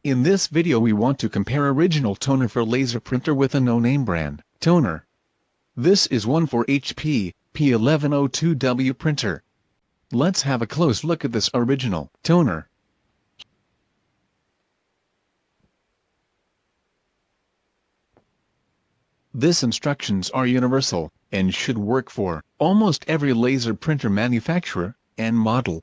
In this video we want to compare original toner for laser printer with a no-name brand toner. This is one for HP P1102W printer. Let's have a close look at this original toner. These instructions are universal, and should work for almost every laser printer manufacturer and model.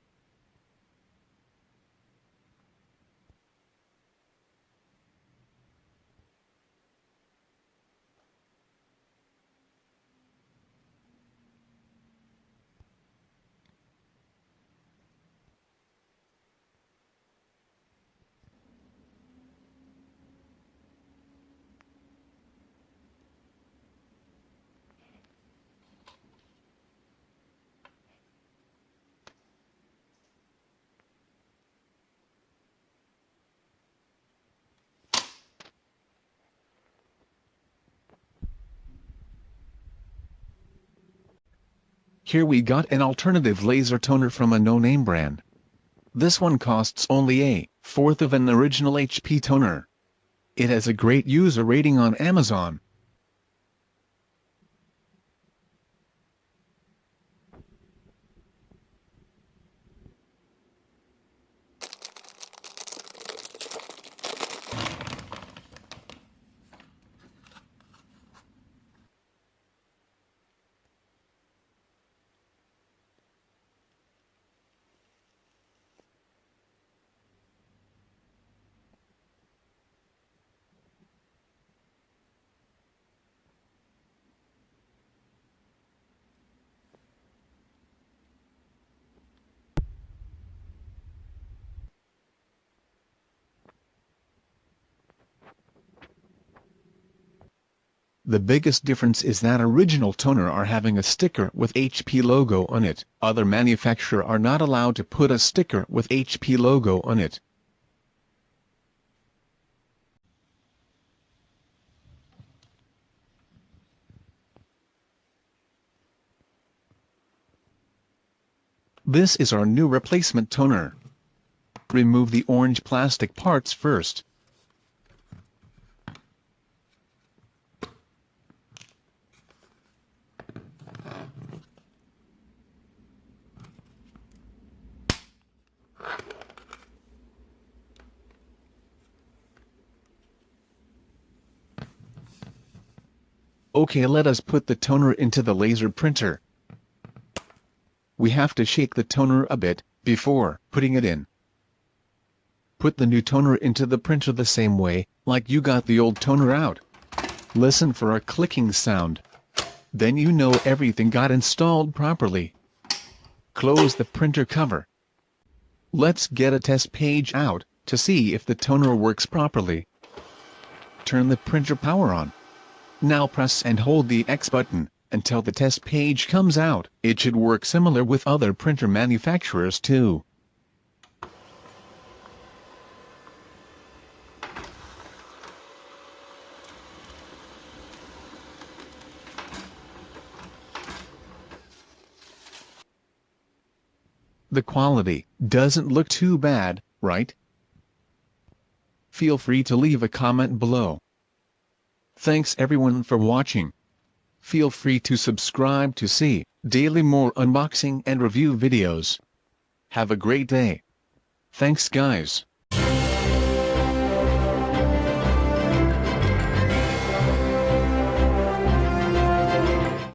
Here we got an alternative laser toner from a no-name brand. This one costs only a fourth of an original HP toner. It has a great user rating on Amazon. The biggest difference is that original toner are having a sticker with HP logo on it. Other manufacturers are not allowed to put a sticker with HP logo on it. This is our new replacement toner. Remove the orange plastic parts first. Okay, let us put the toner into the laser printer. We have to shake the toner a bit before putting it in. Put the new toner into the printer the same way like you got the old toner out. Listen for a clicking sound. Then you know everything got installed properly. Close the printer cover. Let's get a test page out to see if the toner works properly. Turn the printer power on. Now press and hold the X button until the test page comes out. It should work similar with other printer manufacturers too. The quality doesn't look too bad, right? Feel free to leave a comment below. Thanks everyone for watching. Feel free to subscribe to see daily more unboxing and review videos. Have a great day. Thanks guys.